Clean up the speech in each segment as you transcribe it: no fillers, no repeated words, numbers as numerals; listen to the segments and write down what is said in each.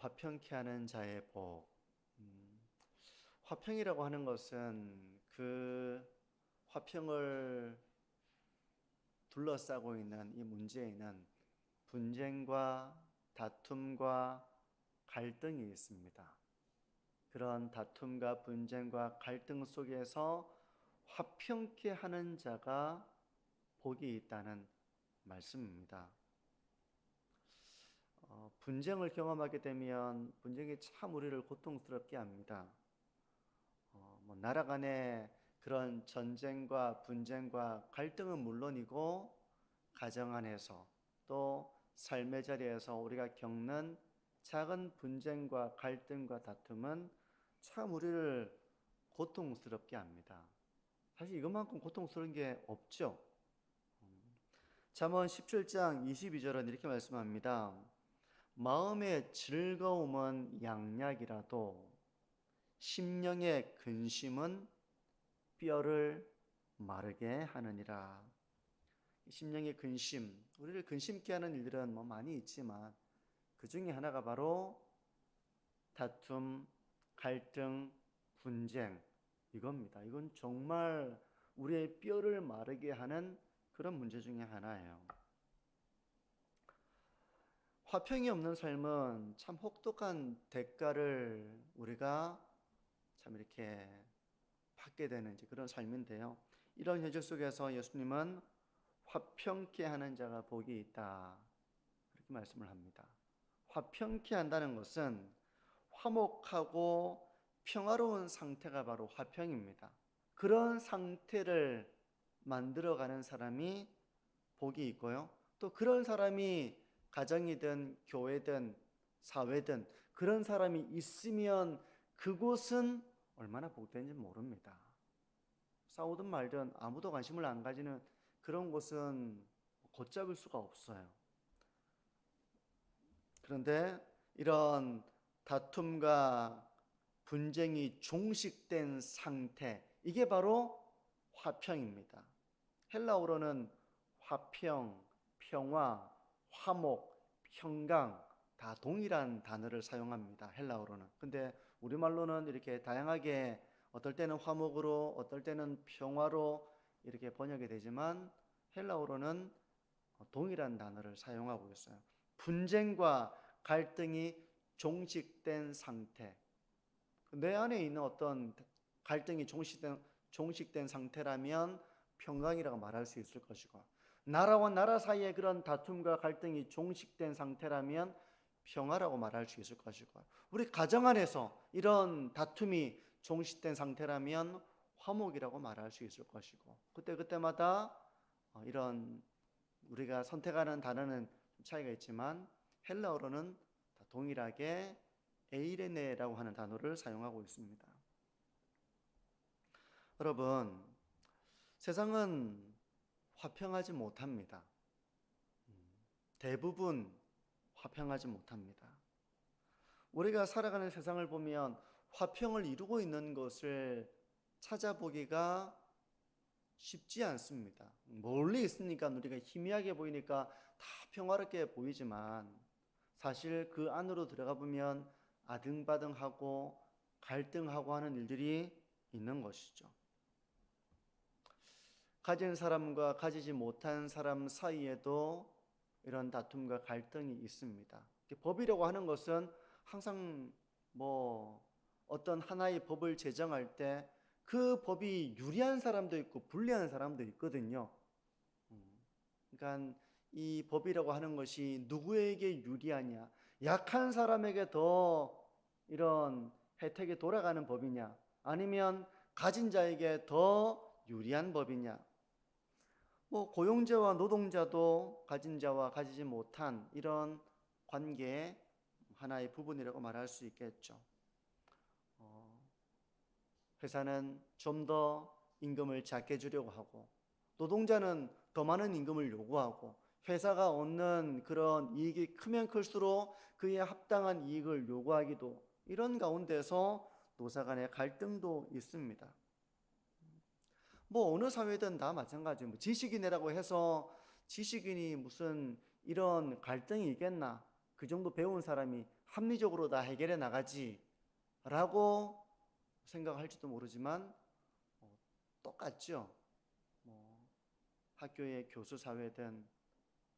화평케 하는 자의 복. 화평이라고 하는 것은 그 화평을 둘러싸고 있는 이 문제에는 분쟁과 다툼과 갈등이 있습니다. 그런 다툼과 분쟁과 갈등 속에서 화평케 하는 자가 복이 있다는 말씀입니다. 분쟁을 경험하게 되면 분쟁이 참 우리를 고통스럽게 합니다. 나라 간의 그런 전쟁과 분쟁과 갈등은 물론이고 가정 안에서 또 삶의 자리에서 우리가 겪는 작은 분쟁과 갈등과 다툼은 참 우리를 고통스럽게 합니다. 사실 이것만큼 고통스러운 게 없죠. 잠언 17장 22절은 이렇게 말씀합니다. 마음의 즐거움은 양약이라도 심령의 근심은 뼈를 마르게 하느니라. 심령의 근심, 우리를 근심케 하는 일들은 많이 있지만 그 중에 하나가 바로 다툼, 갈등, 분쟁 이겁니다. 이건 정말 우리의 뼈를 마르게 하는 그런 문제 중에 하나예요. 화평이 없는 삶은 참 혹독한 대가를 우리가 참 이렇게 받게 되는 그런 삶인데요. 이런 현실 속에서 예수님은 화평케 하는 자가 복이 있다 그렇게 말씀을 합니다. 화평케 한다는 것은 화목하고 평화로운 상태가 바로 화평입니다. 그런 상태를 만들어가는 사람이 복이 있고요. 또 그런 사람이 가정이든 교회든 사회든 그런 사람이 있으면 그곳은 얼마나 복된지 모릅니다. 싸우든 말든 아무도 관심을 안 가지는 그런 곳은 걷잡을 수가 없어요. 그런데 이런 다툼과 분쟁이 종식된 상태, 이게 바로 화평입니다. 헬라어로는 화평, 평화, 화목, 평강 다 동일한 단어를 사용합니다. 헬라어로는. 근데 우리말로는 이렇게 다양하게 어떨 때는 화목으로 어떨 때는 평화로 이렇게 번역이 되지만 헬라어로는 동일한 단어를 사용하고 있어요. 분쟁과 갈등이 종식된 상태, 내 안에 있는 어떤 갈등이 종식된 상태라면 평강이라고 말할 수 있을 것이고, 나라와 나라 사이의 그런 다툼과 갈등이 종식된 상태라면 평화라고 말할 수 있을 것이고, 우리 가정 안에서 이런 다툼이 종식된 상태라면 화목이라고 말할 수 있을 것이고, 그때마다 이런 우리가 선택하는 단어는 차이가 있지만 헬라어로는 동일하게 에이레네라고 하는 단어를 사용하고 있습니다. 여러분, 세상은 화평하지 못합니다. 대부분 화평하지 못합니다. 우리가 살아가는 세상을 보면 화평을 이루고 있는 것을 찾아보기가 쉽지 않습니다. 멀리 있으니까 우리가 희미하게 보이니까 다 평화롭게 보이지만 사실 그 안으로 들어가 보면 아등바등하고 갈등하고 하는 일들이 있는 것이죠. 가진 사람과 가지지 못한 사람 사이에도 이런 다툼과 갈등이 있습니다. 법이라고 하는 것은 항상 어떤 하나의 법을 제정할 때 그 법이 유리한 사람도 있고 불리한 사람도 있거든요. 그러니까 이 법이라고 하는 것이 누구에게 유리하냐, 약한 사람에게 더 이런 혜택이 돌아가는 법이냐, 아니면 가진 자에게 더 유리한 법이냐. 고용자와 노동자도 가진 자와 가지지 못한 이런 관계의 하나의 부분이라고 말할 수 있겠죠. 회사는 좀 더 임금을 작게 주려고 하고, 노동자는 더 많은 임금을 요구하고, 회사가 얻는 그런 이익이 크면 클수록 그에 합당한 이익을 요구하기도, 이런 가운데서 노사 간의 갈등도 있습니다. 어느 사회든 다 마찬가지예요. 지식인이라고 해서 지식인이 무슨 이런 갈등이 있겠나? 그 정도 배운 사람이 합리적으로 다 해결해 나가지라고 생각할지도 모르지만 똑같죠. 학교의 교수 사회든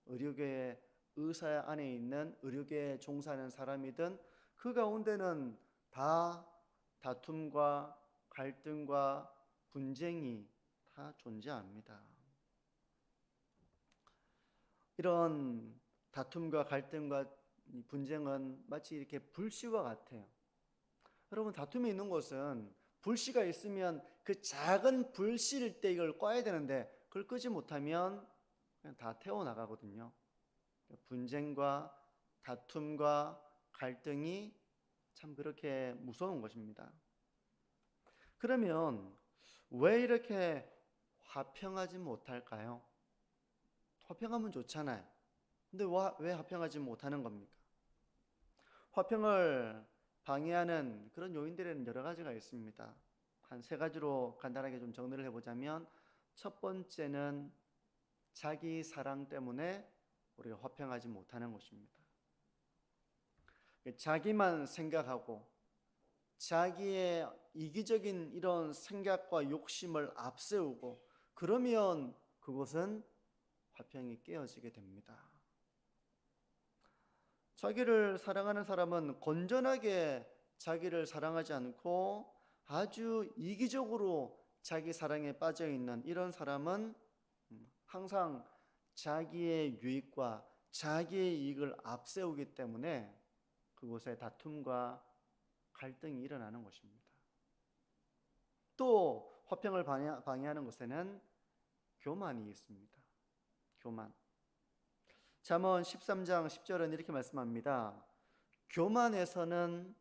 의료계의 의사 안에 있는 의료계에 종사하는 사람이든 그 가운데는 다 다툼과 갈등과 분쟁이 다 존재합니다. 이런 다툼과 갈등과 분쟁은 마치 이렇게 불씨와 같아요. 여러분, 다툼이 있는 곳은 불씨가 있으면 그 작은 불씨일 때 이걸 꺼야 되는데 그걸 끄지 못하면 그냥 다 태워나가거든요. 분쟁과 다툼과 갈등이 참 그렇게 무서운 것입니다. 그러면 왜 이렇게 화평하지 못할까요? 화평하면 좋잖아요. 근데 왜 화평하지 못하는 겁니까? 화평을 방해하는 그런 요인들에는 여러 가지가 있습니다. 한 세 가지로 간단하게 좀 정리를 해보자면, 첫 번째는 자기 사랑 때문에 우리가 화평하지 못하는 것입니다. 자기만 생각하고 자기의 이기적인 이런 생각과 욕심을 앞세우고 그러면 그것은 화평이 깨어지게 됩니다. 자기를 사랑하는 사람은 건전하게 자기를 사랑하지 않고 아주 이기적으로 자기 사랑에 빠져 있는 이런 사람은 항상 자기의 유익과 자기의 이익을 앞세우기 때문에 그곳에 다툼과 갈등이 일어나는 것입니다. 또 화평을 방해하는 것에는 교만이 있습니다. 교만. 잠언 13장 10절은 이렇게 말씀합니다. 교만에서는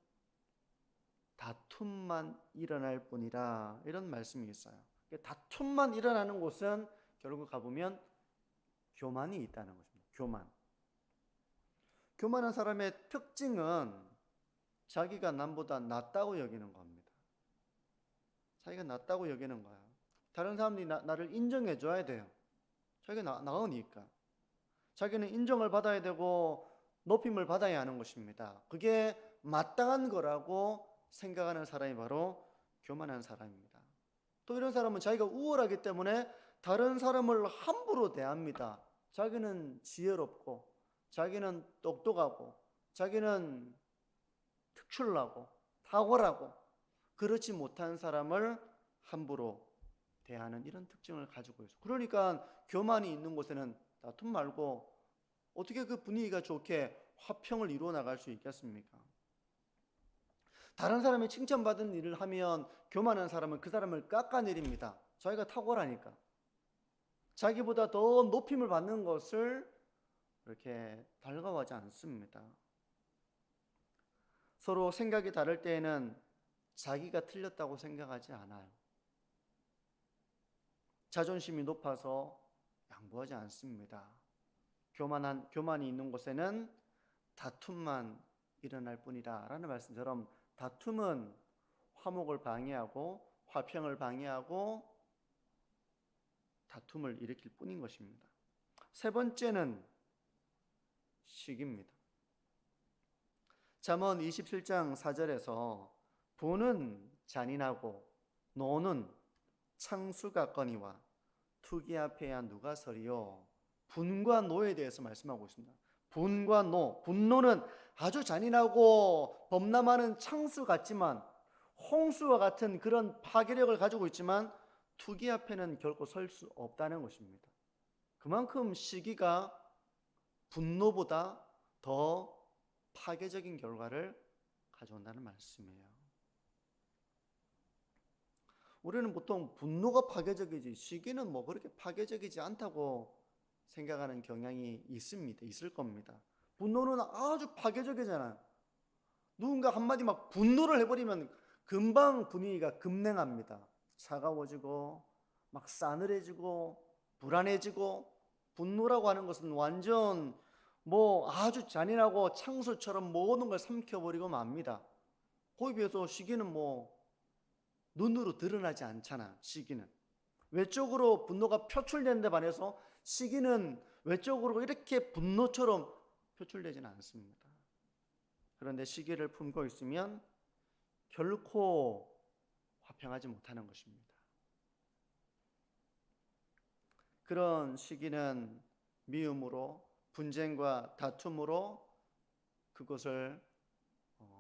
다툼만 일어날 뿐이라, 이런 말씀이 있어요. 다툼만 일어나는 곳은 결국 가보면 교만이 있다는 것입니다. 교만. 교만한 사람의 특징은 자기가 남보다 낫다고 여기는 겁니다. 자기가 낫다고 여기는 거야. 다른 사람들이 나를 인정해 줘야 돼요. 자기가 나으니까. 자기는 인정을 받아야 되고 높임을 받아야 하는 것입니다. 그게 마땅한 거라고 생각하는 사람이 바로 교만한 사람입니다. 또 이런 사람은 자기가 우월하기 때문에 다른 사람을 함부로 대합니다. 자기는 지혜롭고 자기는 똑똑하고 자기는 특출나고 탁월하고 그렇지 못한 사람을 함부로 대하는 이런 특징을 가지고 있어요. 그러니까 교만이 있는 곳에는 다툼 말고 어떻게 그 분위기가 좋게 화평을 이루어 나갈 수 있겠습니까? 다른 사람이 칭찬받은 일을 하면 교만한 사람은 그 사람을 깎아내립니다. 자기가 탁월하니까. 자기보다 더 높임을 받는 것을 이렇게 달가워하지 않습니다. 서로 생각이 다를 때에는 자기가 틀렸다고 생각하지 않아요. 자존심이 높아서 양보하지 않습니다. 교만이 있는 곳에는 다툼만 일어날 뿐이다 라는 말씀처럼 다툼은 화목을 방해하고 화평을 방해하고 다툼을 일으킬 뿐인 것입니다. 세 번째는 시기입니다. 잠언 27장 4절에서 분은 잔인하고 노는 창수같거니와 투기 앞에야 누가 서리요. 분과 노에 대해서 말씀하고 있습니다. 분과 노. 분노는 아주 잔인하고 범람하는 창수 같지만 홍수와 같은 그런 파괴력을 가지고 있지만 투기 앞에는 결코 설 수 없다는 것입니다. 그만큼 시기가 분노보다 더 파괴적인 결과를 가져온다는 말씀이에요. 우리는 보통 분노가 파괴적이지 시기는 뭐 그렇게 파괴적이지 않다고 생각하는 경향이 있을 겁니다. 분노는 아주 파괴적이잖아요. 누군가 한마디 막 분노를 해버리면 금방 분위기가 급냉합니다. 차가워지고 막 싸늘해지고 불안해지고, 분노라고 하는 것은 완전 뭐 아주 잔인하고 창수처럼 모든 걸 삼켜버리고 맙니다. 거기에 비해서 시기는 뭐 눈으로 드러나지 않잖아. 시기는 외적으로 분노가 표출되는 데 반해서 시기는 외적으로 이렇게 분노처럼 표출되지는 않습니다. 그런데 시기를 품고 있으면 결코 화평하지 못하는 것입니다. 그런 시기는 미움으로, 분쟁과 다툼으로 그것을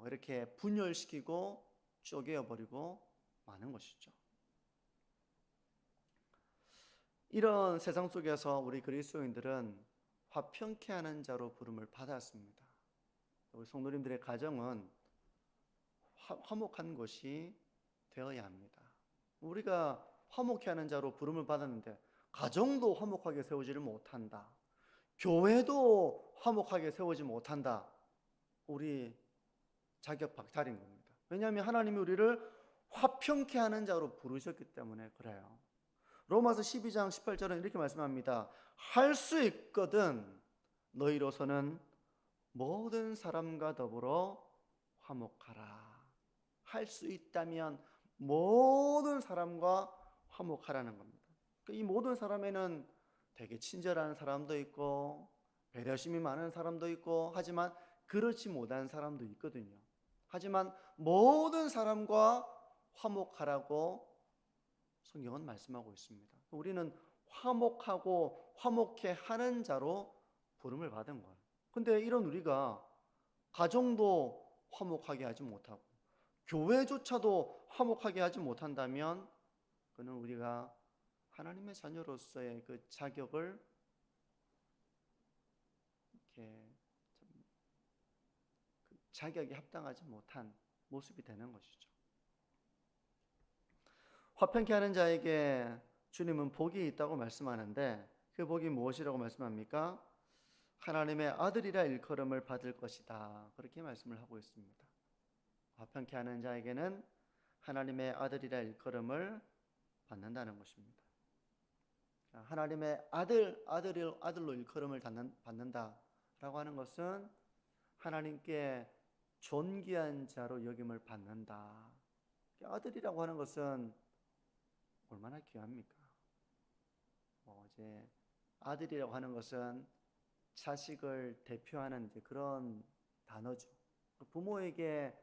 이렇게 분열시키고 쪼개어버리고 마는 것이죠. 이런 세상 속에서 우리 그리스도인들은 화평케 하는 자로 부름을 받았습니다. 우리 성도님들의 가정은 화목한 것이 되어야 합니다. 우리가 화목케 하는 자로 부름을 받았는데 가정도 화목하게 세우지를 못한다, 교회도 화목하게 세우지 못한다, 우리 자격 박탈인 겁니다. 왜냐하면 하나님이 우리를 화평케 하는 자로 부르셨기 때문에 그래요. 로마서 12장 18절은 이렇게 말씀합니다. 할 수 있거든 너희로서는 모든 사람과 더불어 화목하라. 할 수 있다면 모든 사람과 화목하라는 겁니다. 이 모든 사람에는 되게 친절한 사람도 있고 배려심이 많은 사람도 있고 하지만 그렇지 못한 사람도 있거든요. 하지만 모든 사람과 화목하라고 성경은 말씀하고 있습니다. 우리는 화목하고 화목케 하는 자로 부름을 받은 거예요. 근데 이런 우리가 가정도 화목하게 하지 못하고 교회조차도 화목하게 하지 못한다면 그는 우리가 하나님의 자녀로서의 그 자격을 이렇게 그 자격에 합당하지 못한 모습이 되는 것이죠. 화평케 하는 자에게 주님은 복이 있다고 말씀하는데 그 복이 무엇이라고 말씀합니까? 하나님의 아들이라 일컬음을 받을 것이다, 그렇게 말씀을 하고 있습니다. 화평케 하는 자에게는 하나님의 아들이라 일컬음을 받는다는 것입니다. 하나님의 아들로 일컬음을 받는다라고 하는 것은 하나님께 존귀한 자로 여김을 받는다. 아들이라고 하는 것은 얼마나 귀합니까? 이제 아들이라고 하는 것은 자식을 대표하는 이제 그런 단어죠. 부모에게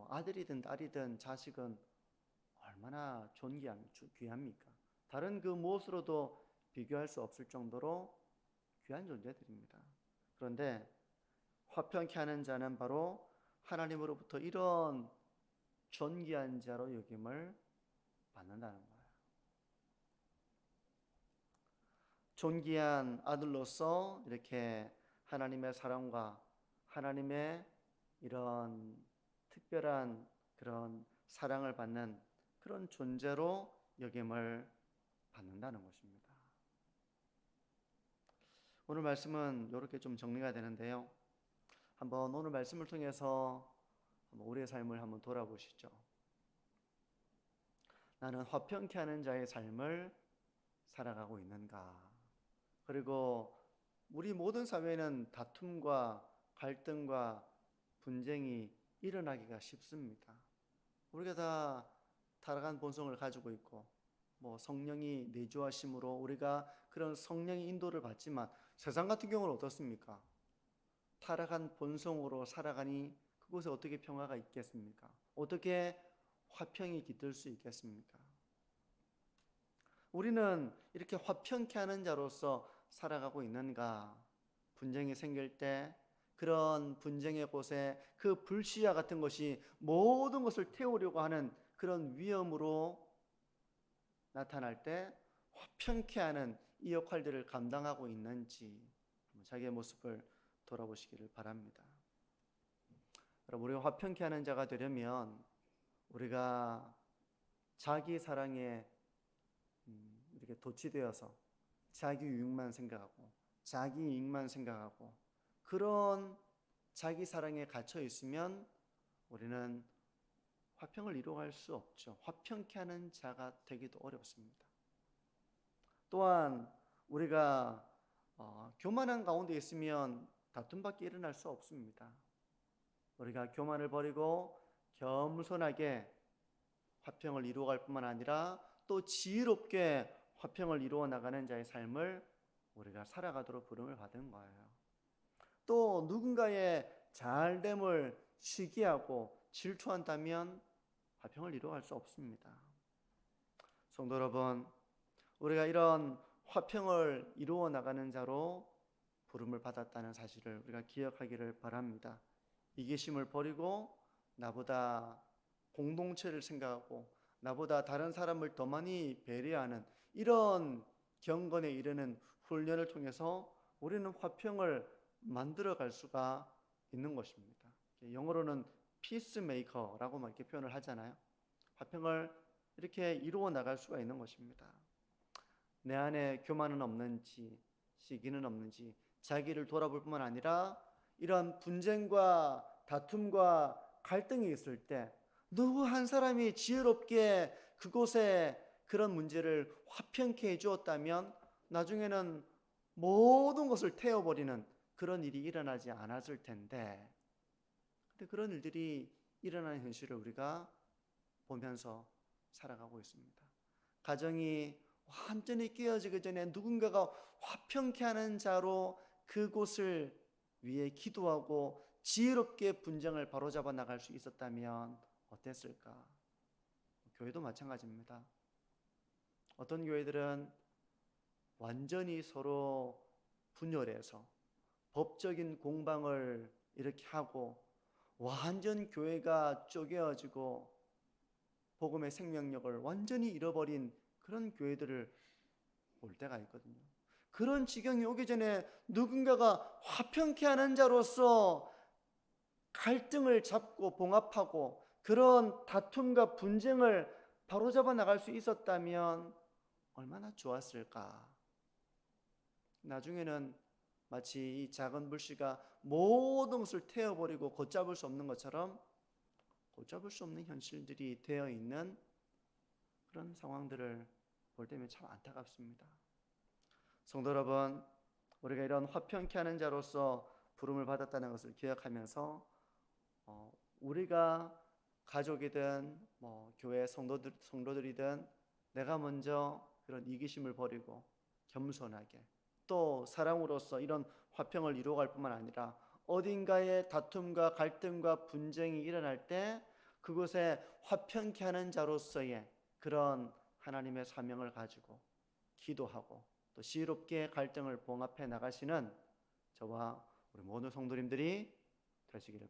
아들이든 딸이든 자식은 얼마나 귀합니까? 다른 그 무엇으로도 비교할 수 없을 정도로 귀한 존재들입니다. 그런데 화평케 하는 자는 바로 하나님으로부터 이런 존귀한 자로 여김을 받는다는 거예요. 존귀한 아들로서 이렇게 하나님의 사랑과 하나님의 이런 특별한 그런 사랑을 받는 그런 존재로 여김을 받는다는 것입니다. 오늘 말씀은 이렇게 좀 정리가 되는데요. 한번 오늘 말씀을 통해서 우리의 삶을 한번 돌아보시죠. 나는 화평케 하는 자의 삶을 살아가고 있는가? 그리고 우리 모든 사회는 다툼과 갈등과 분쟁이 일어나기가 쉽습니다. 우리가 다 타락한 본성을 가지고 있고 성령이 내주하심으로 우리가 그런 성령의 인도를 받지만 세상 같은 경우는 어떻습니까? 타락한 본성으로 살아가니 그곳에 어떻게 평화가 있겠습니까? 어떻게 화평이 깃들 수 있겠습니까? 우리는 이렇게 화평케 하는 자로서 살아가고 있는가? 분쟁이 생길 때 그런 분쟁의 곳에 그 불씨와 같은 것이 모든 것을 태우려고 하는 그런 위험으로 나타날 때 화평케 하는 이 역할들을 감당하고 있는지 자기의 모습을 돌아보시기를 바랍니다. 여러분, 우리가 화평케 하는 자가 되려면 우리가 자기 사랑에 이렇게 도취되어서 자기 유익만 생각하고 자기 이익만 생각하고 그런 자기 사랑에 갇혀 있으면 우리는 화평을 이루어갈 수 없죠. 화평케 하는 자가 되기도 어렵습니다. 또한 우리가 교만한 가운데 있으면 다툼밖에 일어날 수 없습니다. 우리가 교만을 버리고 겸손하게 화평을 이루어갈 뿐만 아니라 또 지혜롭게 화평을 이루어 나가는 자의 삶을 우리가 살아가도록 부름을 받은 거예요. 또 누군가의 잘됨을 시기하고 질투한다면 화평을 이루어갈 수 없습니다. 성도 여러분, 우리가 이런 화평을 이루어 나가는 자로 부름을 받았다는 사실을 우리가 기억하기를 바랍니다. 이기심을 버리고 나보다 공동체를 생각하고 나보다 다른 사람을 더 많이 배려하는 이런 경건에 이르는 훈련을 통해서 우리는 화평을 만들어갈 수가 있는 것입니다. 영어로는 피스메이커라고 이렇게 표현을 하잖아요. 화평을 이렇게 이루어 나갈 수가 있는 것입니다. 내 안에 교만은 없는지, 시기는 없는지 자기를 돌아볼 뿐만 아니라 이런 분쟁과 다툼과 갈등이 있을 때 누구 한 사람이 지혜롭게 그곳에 그런 문제를 화평케 해주었다면 나중에는 모든 것을 태워버리는 그런 일이 일어나지 않았을 텐데, 근데 그런 일들이 일어나는 현실을 우리가 보면서 살아가고 있습니다. 가정이 완전히 깨어지기 전에 누군가가 화평케 하는 자로 그곳을 위해 기도하고 지혜롭게 분쟁을 바로잡아 나갈 수 있었다면 어땠을까? 교회도 마찬가지입니다. 어떤 교회들은 완전히 서로 분열해서 법적인 공방을 이렇게 하고 완전 교회가 쪼개어지고 복음의 생명력을 완전히 잃어버린 그런 교회들을 볼 때가 있거든요. 그런 지경이 오기 전에 누군가가 화평케 하는 자로서 갈등을 잡고 봉합하고 그런 다툼과 분쟁을 바로잡아 나갈 수 있었다면 얼마나 좋았을까. 나중에는 마치 이 작은 불씨가 모든 것을 태워버리고 걷잡을 수 없는 것처럼 걷잡을 수 없는 현실들이 되어 있는 그런 상황들을 볼 때면 참 안타깝습니다. 성도 여러분, 우리가 이런 화평케 하는 자로서 부름을 받았다는 것을 기억하면서 우리가 가족이든 교회 성도들이든 내가 먼저 그런 이기심을 버리고 겸손하게 또 사랑으로서 이런 화평을 이루어갈 뿐만 아니라 어딘가에 다툼과 갈등과 분쟁이 일어날 때 그곳에 화평케 하는 자로서의 그런 하나님의 사명을 가지고 기도하고 또 지혜롭게 갈등을 봉합해 나가시는 저와 우리 모든 성도님들이 되시기를